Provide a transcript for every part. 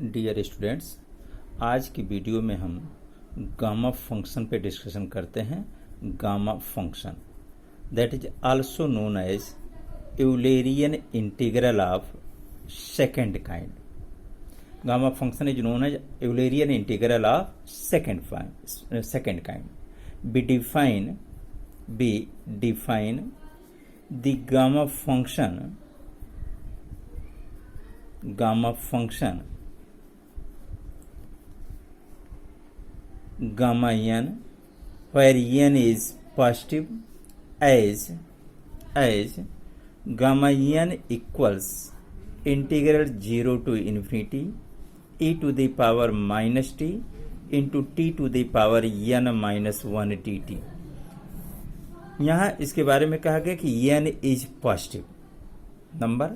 Dear students, आज की video में हम गामा फंक्शन पे डिस्कशन करते हैं। Gamma function that is also known as Eulerian integral of second kind. Gamma function is known as Eulerian integral of second kind. We define the gamma function gamma n, where n is positive, as gamma n equals integral 0 to infinity e to the power minus t into t to the power n minus 1 dt। यहाँ इसके बारे में कहा गया कि n is positive number.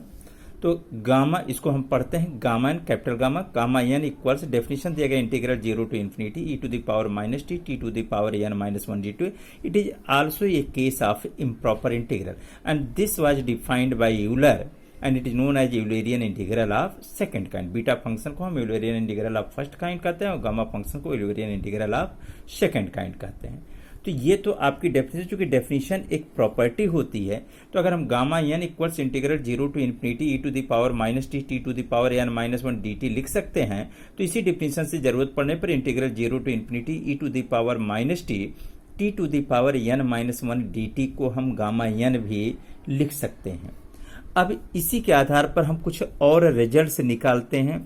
तो gamma, इसको हम पढ़ते हैं gamma N, capital gamma N equals, definition दिया गया integral 0 to infinity E to the power minus T T to the power N minus 1 डी2। It is also a case of improper integral and this was defined by Euler and it is known as Eulerian integral of second kind. Beta function को हम Eulerian integral of first kind कहते हैं और gamma function को Eulerian integral of second kind कहते हैं। तो ये तो आपकी डेफिनेशन, चूंकि डेफिनेशन एक प्रॉपर्टी होती है, तो अगर हम gamma N equals integral 0 to infinity E to the power minus T T to the power N minus 1 d t लिख सकते हैं। तो इसी डेफिनेशन से जरूरत पड़ने पर integral 0 to infinity E to the power minus T T to the power N minus 1 d t को हम गामा एन भी लिख सकते हैं। अब इसी के आधार पर हम कुछ और रिजल्ट्स निकालते हैं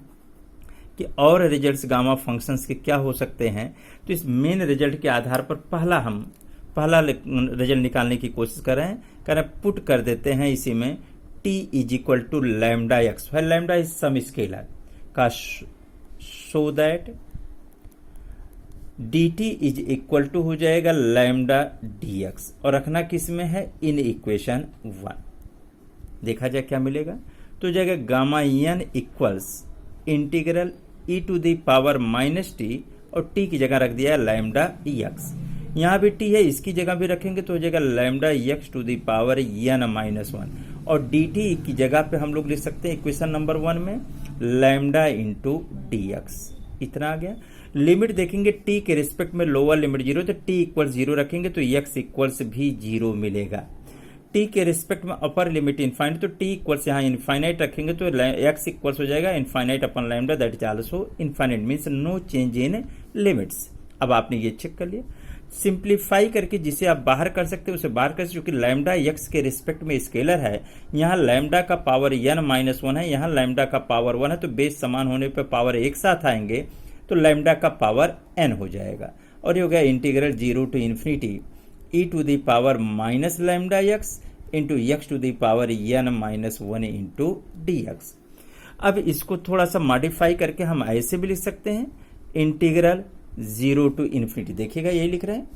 कि और रिजल्ट्स गामा फंक्शंस के क्या हो सकते हैं। तो इस मेन रिजल्ट के आधार पर पहला रिजल्ट निकालने की कोशिश कर रहे हैं, पुट कर देते हैं इसी में t is equal to lambda X, lambda is some scalar का, so that dt is equal to हो जाएगा लैम्डा dx और रखना किस में है, इन इक्वेशन 1। देखा जाए क्या मिलेगा, तो जाएगा gamma N equals integral e to the power minus t और टी की जगह रख दिया लैम्डा एक्स। यहाँ भी टी है, इसकी जगह भी रखेंगे तो हो जाएगा lambda x to the power N minus 1 और डी टी की जगह पे हम लोग लिख सकते हैं इक्वेशन नंबर 1 में लैम्डा इंटू डी एक्स। इतना आ गया। लिमिट देखेंगे टी के रिस्पेक्ट में, लोअर लिमिट 0, तो टी इक्वल 0 रखेंगे तो एक्स इक्वल्स भी 0 मिलेगा। टी के रिस्पेक्ट में अपर लिमिट इनफाइनाइट, तो टी इक्वल्स यहाँ इनफाइनाइट रखेंगे तो एक्स इक्वल्स हो जाएगा infinite upon lambda that is also infinite, means no change in limits. अब आपने ये चेक कर लिया, सिंप्लीफाई करके जिसे आप बाहर कर सकते हैं उसे बाहर कर सकते, क्योंकि लैम्डा एक्स के रिस्पेक्ट में स्केलर है। यहाँ लैम्डा का पावर एन माइनस 1 है, यहाँ लैम्डा का पावर 1 है, तो बेस समान होने पर पावर एक साथ आएंगे तो लैम्डा का पावर एन हो जाएगा और ये हो गया integral 0 to infinity E to the power minus lambda x into x to the power N minus 1 into d x. अब इसको थोड़ा सा मॉडिफाई करके हम ऐसे भी लिख सकते हैं इंटीग्रल 0 टू इन्फिनिटी, देखिएगा यही लिख रहे हैं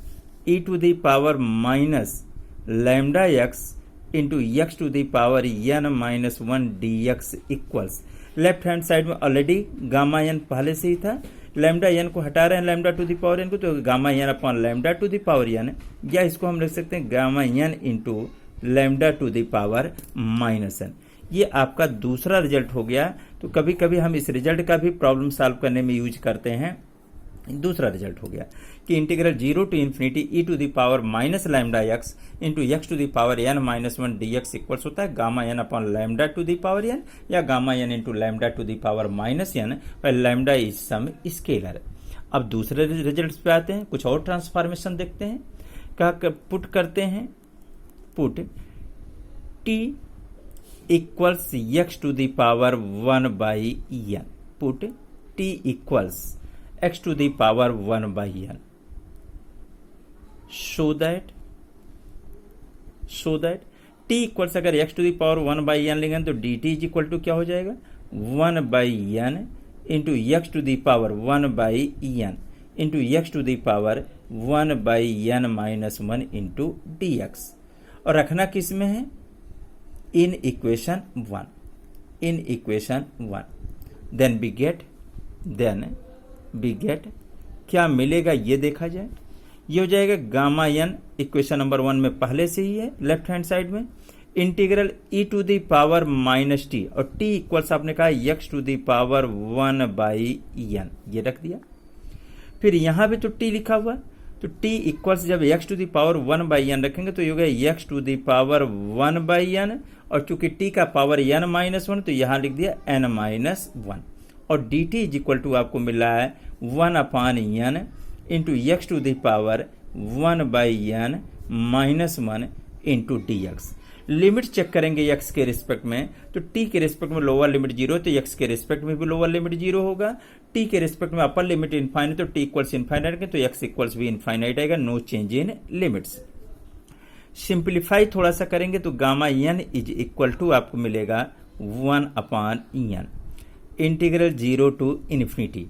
E to the power minus lambda x into x to the power N minus 1 D x equals, left hand side में ऑलरेडी गामा एन पहले से ही था, लैम्डा एन को हटा रहे हैं lambda to the power n को, तो gamma n upon lambda to the power n, या इसको हम लिख सकते हैं gamma n into lambda to the power minus n. ये आपका दूसरा रिजल्ट हो गया। तो कभी कभी हम इस रिजल्ट का भी प्रॉब्लम सॉल्व करने में यूज करते हैं। दूसरा रिजल्ट हो गया कि integral 0 to infinity E to the power minus lambda x into x to the power N minus 1 D x equals होता है gamma n upon lambda to the power n या gamma n into lambda to the power minus n, पर lambda is some scalar. अब दूसरे result पे आते हैं, कुछ और ट्रांसफॉर्मेशन देखते हैं। क्या पुट करते हैं, put t equals x to the power 1 by n, put t equals x to the power 1 by n, so that t equals अगर x to the power 1 by n लेंगे तो dt इज इक्वल टू क्या हो जाएगा 1 by n into x to the power 1 by n into x to the power 1 by n minus 1 into d x और रखना किस में है, in equation 1, in equation 1। Then we get क्या मिलेगा ये देखा जाए। ये हो जाएगा गामा एन इक्वेशन नंबर 1 में पहले से ही है लेफ्ट हैंड साइड में integral e to the power minus t, और t इक्वल्स आपने कहा x to the power 1/n, ये रख दिया। फिर यहां पे तो t लिखा हुआ, तो t इक्वल्स जब x to the power 1/n रखेंगे तो ये हो गया x to the power 1/n, और चूंकि t का पावर n-1 तो यहां लिख दिया n-1, और dt इज इक्वल टू आपको मिल रहा है 1/n into x to the power 1/n minus 1 into dx। Limit check करेंगे x के रिस्पेक्ट में, तो t के रिस्पेक्ट में लोअर लिमिट 0, तो x के रिस्पेक्ट में भी लोअर लिमिट 0 होगा। t के रिस्पेक्ट में अपर लिमिट इनफाइनाइट, तो t इक्वल्स इनफाइनाइट तो x इक्वल्स भी इनफाइनाइट आएगा, no change in limits. Simplify थोड़ा सा करेंगे तो gamma n is equal to आपको मिलेगा 1/n, इंटीग्रल 0 टू इन्फिनिटी।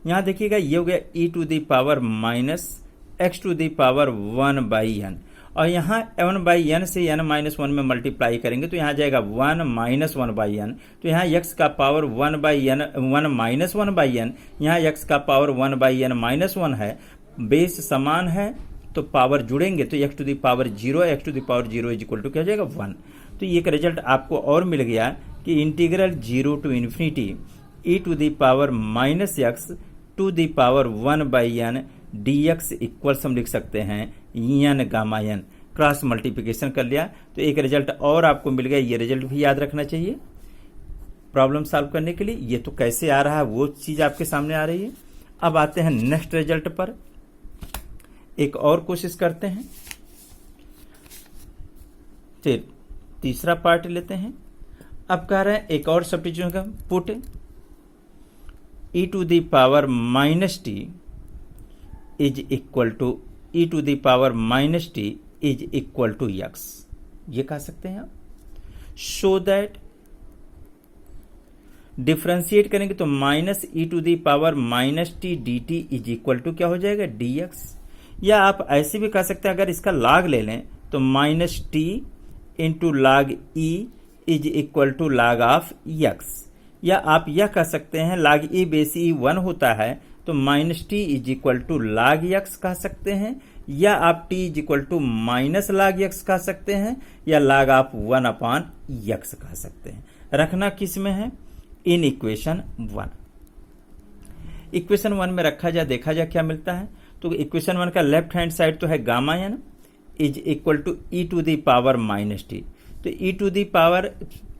यहाँ देखिएगा ये हो गया e to the power minus x to the power 1/n, और यहाँ 1/n से n-1 में मल्टीप्लाई करेंगे तो यहाँ जाएगा 1-1/n, तो यहाँ x का पावर 1-1, यहाँ x का पावर 1/n-1 है, बेस समान है तो पावर जुड़ेंगे तो x to the power 0, x to the power 0 is equal to क्या हो जाएगा 1। तो ये एक रिजल्ट आपको और मिल गया कि integral 0 to infinity e to the power minus x to the power 1/n dx equals हम लिख सकते हैं n gamma n। Cross multiplication कर लिया तो एक रिजल्ट और आपको मिल गया, ये रिजल्ट भी याद रखना चाहिए प्रॉब्लम सॉल्व करने के लिए। ये तो कैसे आ रहा है वो चीज आपके सामने आ रही है। अब आते हैं नेक्स्ट रिजल्ट पर, एक और कोशिश करते हैं, फिर तीसरा पार्ट लेते हैं। अब कह रहे हैं एक और सब्स्टिट्यूशन का, put e to the power minus t is equal to e to the power minus t is equal to x, ये कह सकते हैं आप। शो दैट डिफ्रेंशिएट करेंगे तो minus e to the power minus t d t is equal to क्या हो जाएगा dx, या आप ऐसे भी कह सकते हैं अगर इसका log ले लें तो minus t into log e is equal to log of x, या आप यह कह सकते हैं log e बेस e 1 होता है तो minus t is equal to log x कह सकते हैं, या आप t is equal to minus log x कह सकते हैं, या log ऑफ 1/x कह सकते हैं। रखना किस में है, इन इक्वेशन 1। इक्वेशन 1 में रखा जाए, देखा जाए क्या मिलता है। तो इक्वेशन 1 का लेफ्ट हैंड साइड तो है gamma n is equal to e to the power minus t, तो e to the power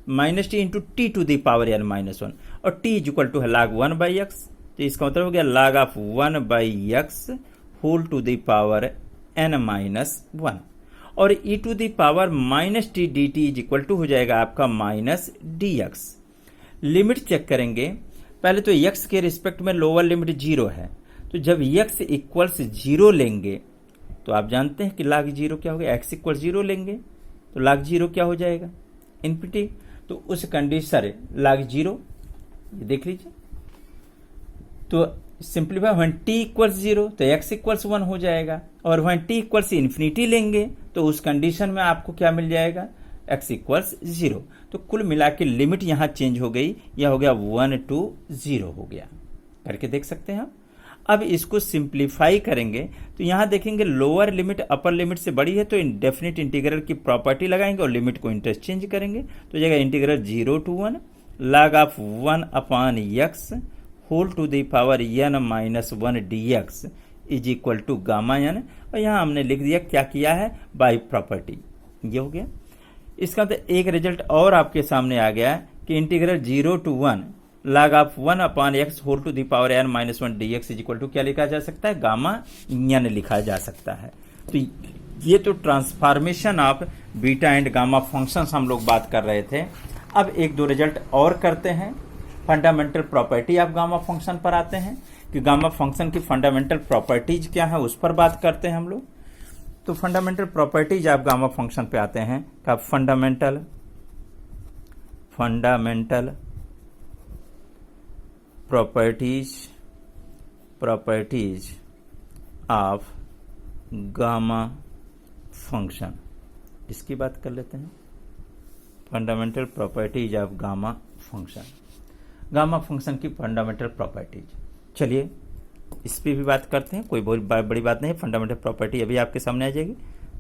minus t into t to the power n-1, और t इज इक्वल टू है log 1/x, तो इसका मतलब हो गया log of 1/x whole to the power n-1, और e to the power minus t d t is equal to हो जाएगा आपका माइनस dx। लिमिट चेक करेंगे, पहले तो x के रिस्पेक्ट में लोअर लिमिट 0 है, तो जब x इक्वल्स 0 लेंगे तो आप जानते हैं कि log 0 क्या हो गया, x इक्वल 0 लेंगे तो log 0 क्या हो जाएगा इनफिनिटी, तो उस कंडीशन log 0 ये देख लीजिए, तो सिंप्लीफाई व्हेन t इक्वल्स 0 तो x इक्वल्स 1 हो जाएगा, और व्हेन t इक्वल्स इन्फिनिटी लेंगे तो उस कंडीशन में आपको क्या मिल जाएगा x इक्वल्स 0। तो कुल मिला के लिमिट यहाँ चेंज हो गई, यह हो गया 1 to 0 हो गया, करके देख सकते हैं आप। अब इसको सिंप्लीफाई करेंगे तो यहाँ देखेंगे लोअर लिमिट अपर लिमिट से बड़ी है तो इंडेफिनिट इंटीग्रल की प्रॉपर्टी लगाएंगे और लिमिट को इंटरचेंज करेंगे, तो जाएगा integral 0 to 1 log of 1/x whole to the power n-1 dx is equal to gamma n, और यहाँ हमने लिख दिया क्या किया है बाय प्रॉपर्टी, ये हो गया। इसका तो एक रिजल्ट और आपके सामने आ गया कि integral 0 to 1 log of 1/x whole to the power n-1 dx is equal to क्या लिखा जा सकता है, गामा n लिखा जा सकता है। तो ये तो transformation of beta and gamma functions हम लोग बात कर रहे थे। अब एक दो रिजल्ट और करते हैं, fundamental property of gamma function पर आते हैं कि गामा फंक्शन की फंडामेंटल प्रॉपर्टीज क्या है उस पर बात करते हैं हम लोग। तो fundamental properties of gamma function पे आते हैं का fundamental properties of gamma function, इसकी बात कर लेते हैं। Fundamental properties of gamma function, gamma function की फंडामेंटल प्रॉपर्टीज, चलिए इस पर भी बात करते हैं, कोई बहुत बड़ी बात नहीं है। फंडामेंटल प्रॉपर्टी अभी आपके सामने आ जाएगी,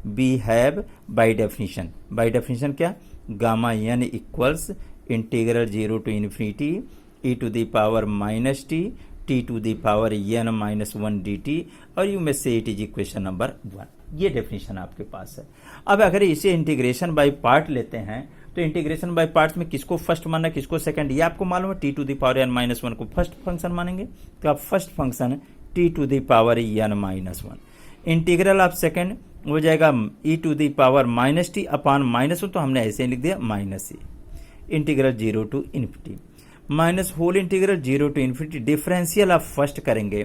वी हैव बाय डेफिनेशन क्या, gamma N equals integral 0 to infinity e to the power minus t to the power N minus 1 dt, और यू में से इट इज इक्वेशन नंबर 1। ये डेफिनेशन आपके पास है। अब अगर इसे इंटीग्रेशन बाय पार्ट लेते हैं तो इंटीग्रेशन बाय पार्ट्स में किसको फर्स्ट मानना किसको सेकंड, ये आपको मालूम है। T to the power N minus 1 को फर्स्ट फंक्शन मानेंगे तो आप first function t to the power N minus 1, integral of second हो जाएगा e to the power minus t upon minus 1, तो हमने ऐसे लिख दिया minus e, integral 0 to infinity minus whole integral 0 to infinity, differential आप फर्स्ट करेंगे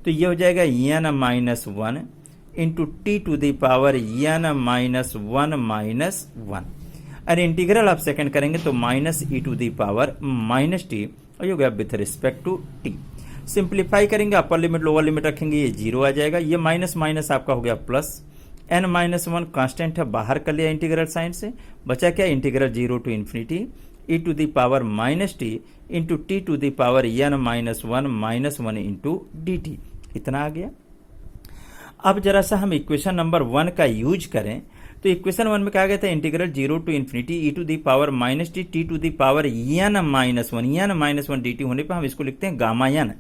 तो ये हो जाएगा n minus 1 into t to the power N minus 1 minus 1, और इंटीग्रल आप सेकंड करेंगे तो minus e to the power minus t, और ये हो गया with respect to t. Simplify करेंगे, अपर लिमिट लोअर लिमिट रखेंगे, ये 0 आ जाएगा, ये माइनस माइनस आपका हो गया प्लस, n माइनस 1 कांस्टेंट है, बाहर कर लिया इंटीग्रल साइन से, बचा क्या integral 0 to infinity e to the power minus t into t to the power n minus 1 into d t, इतना आ गया। अब जरा सा हम इक्वेशन नंबर 1 का यूज करें तो इक्वेशन 1 में कहा गया था integral 0 to infinity E to the power minus t to the power n minus 1 dt होने पर हम इसको लिखते हैं गामा n।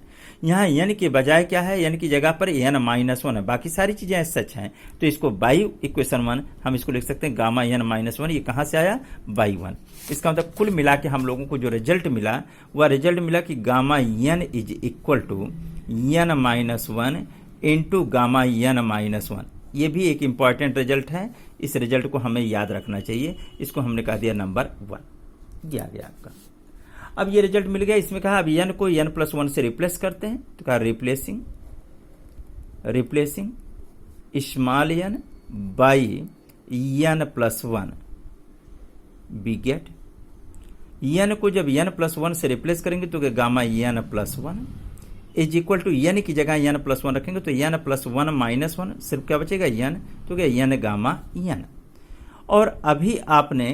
यहाँ n के बजाय क्या है, n की जगह पर n माइनस 1 है, बाकी सारी चीजें सच हैं, तो इसको बाई इक्वेशन 1 हम इसको लिख सकते हैं गामा n माइनस 1। ये कहाँ से आया, बाई 1। इसका मतलब कुल मिला के हम लोगों को जो रिजल्ट मिला वह रिजल्ट मिला कि gamma n is equal to n minus 1 into gamma n minus 1। ये भी एक इंपॉर्टेंट रिजल्ट है, इस रिजल्ट को हमें याद रखना चाहिए, इसको हमने कहा दिया नंबर 1। ये आ गया आपका। अब ये रिजल्ट मिल गया, इसमें कहा अब n को n प्लस 1 से रिप्लेस करते हैं, तो कहा replacing small n by n plus 1, we get n को जब n प्लस 1 से रिप्लेस करेंगे तो gamma n plus 1 is equal to n की जगह n प्लस 1 रखेंगे तो n प्लस 1 माइनस 1, सिर्फ क्या बचेगा n, तो क्या n गामा n। और अभी आपने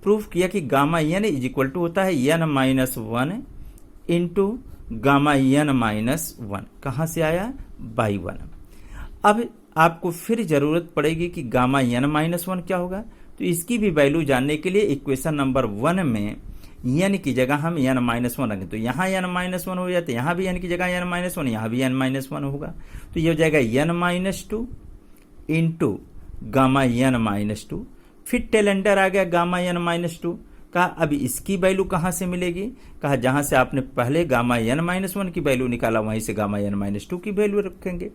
प्रूफ किया कि gamma n is equal to होता है n minus 1 into gamma n minus 1, कहाँ से आया, बाई 1। अब आपको फिर जरूरत पड़ेगी कि गामा n माइनस 1 क्या होगा, तो इसकी भी वैल्यू जानने के लिए इक्वेशन नंबर 1 में n की जगह हम n माइनस 1 रखें तो यहाँ n माइनस 1 हो जाता है, यहाँ भी n की जगह n माइनस 1, यहाँ भी n माइनस 1 होगा, तो ये हो जाएगा n minus 2 into gamma n minus 2, फिर टेल अंडर आ गया गामा n माइनस 2। कहा अब इसकी वैल्यू कहाँ से मिलेगी, कहा जहाँ से आपने पहले गामा n माइनस 1 की वैल्यू निकाला वहीं से गामा n माइनस 2 की वैल्यू रखेंगे।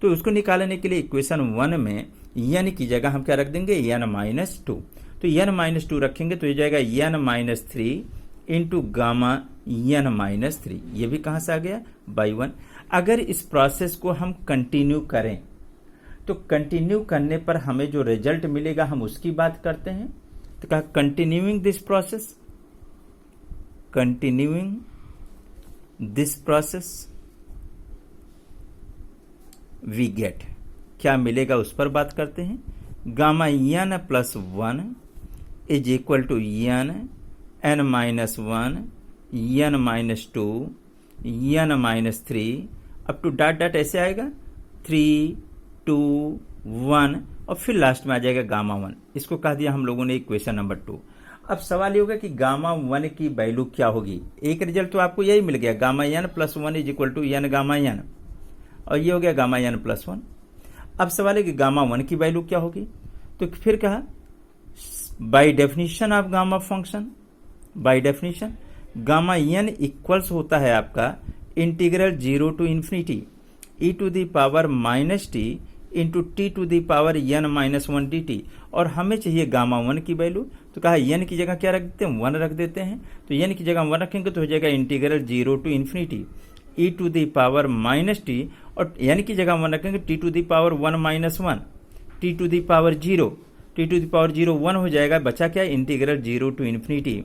तो उसको निकालने के लिए इक्वेशन 1 में n की जगह हम क्या रख देंगे, n माइनस 2, तो n माइनस 2 रखेंगे तो ये जाएगा n minus 3 into gamma n minus 3, ये भी कहाँ से आ गया, बाई 1। अगर इस प्रोसेस को हम कंटिन्यू करें तो कंटिन्यू करने पर हमें जो रिजल्ट मिलेगा हम उसकी बात करते हैं, तो कहा continuing this process we get, क्या मिलेगा उस पर बात करते हैं। Gamma n plus 1 is equal to n minus 1 n minus 2 n minus 3 up to dot ऐसे आएगा 3 2 1 और फिर लास्ट में आ जाएगा गामा 1। इसको कह दिया हम लोगों ने इक्वेशन नंबर 2। अब सवाल ये होगा कि गामा 1 की वैल्यू क्या होगी। एक रिजल्ट तो आपको यही मिल गया, gamma n plus 1 is equal to n gamma n, और ये हो गया गामा n प्लस 1। अब सवाल है कि गामा 1 की वैल्यू क्या होगी, तो फिर कहा by definition of gamma function, by definition gamma n equals होता है आपका integral 0 to infinity e to the power minus t into t to the power n minus 1 dt, और हमें चाहिए गामा 1 की वैल्यू, तो कहा n की जगह क्या रख देते हैं, 1 रख देते हैं, तो n की जगह 1 रखेंगे तो हो जाएगा integral 0 to infinity e to the power minus t, और n की जगह 1 रखेंगे t to the power 1 minus 1 t to the power 0, t to the power 0 1 हो जाएगा, बचा क्या integral 0 to infinity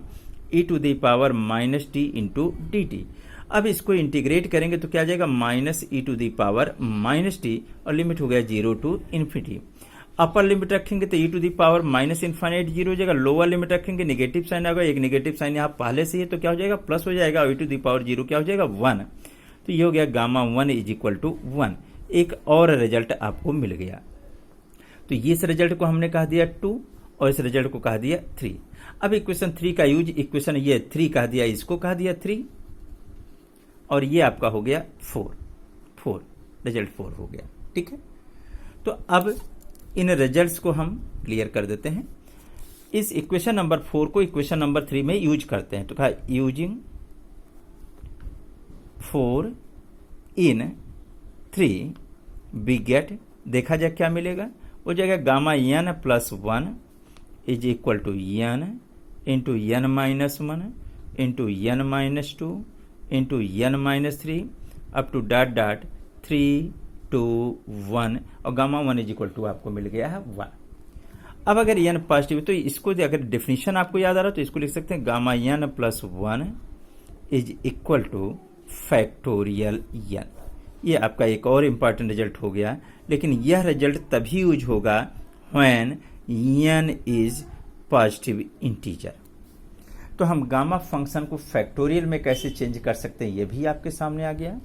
e to the power minus t into d t. अब इसको इंटीग्रेट करेंगे तो क्या आ जाएगा minus e to the power minus t, और लिमिट हो गया 0 टू इन्फिनिटी। अपर लिमिट रखेंगे तो e to the power minus infinite 0 हो जाएगा, लोअर लिमिट रखेंगे नेगेटिव साइन आएगा, एक नेगेटिव साइन यहाँ पहले से ही, तो क्या हो जाएगा प्लस हो जाएगा, और ई टू दी पावर 0 क्या हो जाएगा 1, तो ये हो गया गामा 1 इज इक्वल टू 1। एक और रिजल्ट आपको मिल गया। तो ये इस रिजल्ट को हमने कहा दिया 2 और इस रिजल्ट को कहा दिया 3। अब इक्वेशन 3 का यूज, इक्वेशन ये 3 कहा दिया, इसको कहा दिया 3 और ये आपका हो गया 4, रिजल्ट 4 हो गया। ठीक है, तो अब इन रिजल्ट्स को हम क्लियर कर देते हैं। इस इक्वेशन नंबर 4 को इक्वेशन नंबर 3 में यूज करते हैं। तो कहा यूजिंग 4 इन 3 वी गेट, देखा जाए क्या मिलेगा, हो जाएगा gamma n plus 1 is equal to n into n minus 1 into n minus 2 into n minus 3 up to dot dot 3 2 1 और गामा 1 इज इक्वल टू आपको मिल गया है 1। अब अगर n पॉजिटिव तो इसको अगर डेफिनेशन आपको याद आ रहा है तो इसको लिख सकते हैं gamma n plus 1 is equal to factorial n। ये आपका एक और इंपॉर्टेंट रिजल्ट हो गया, लेकिन यह रिजल्ट तभी यूज होगा when n is positive integer. तो हम गामा फंक्शन को फैक्टोरियल में कैसे चेंज कर सकते हैं ये भी आपके सामने आ गया।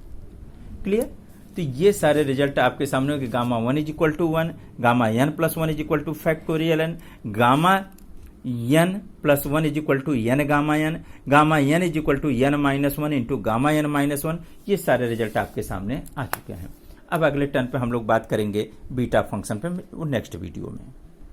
क्लियर? तो ये सारे रिजल्ट आपके सामने होंगे। Gamma 1 is equal to 1, gamma n plus 1 is equal to factorial n, gamma n plus 1 is equal to n gamma n, gamma n is equal to n minus 1 into gamma n minus 1। ये सारे result आपके सामने आ चुके हैं। अब अगले turn पे हम लोग बात करेंगे बीटा फंक्शन पे नेक्स्ट वीडियो में।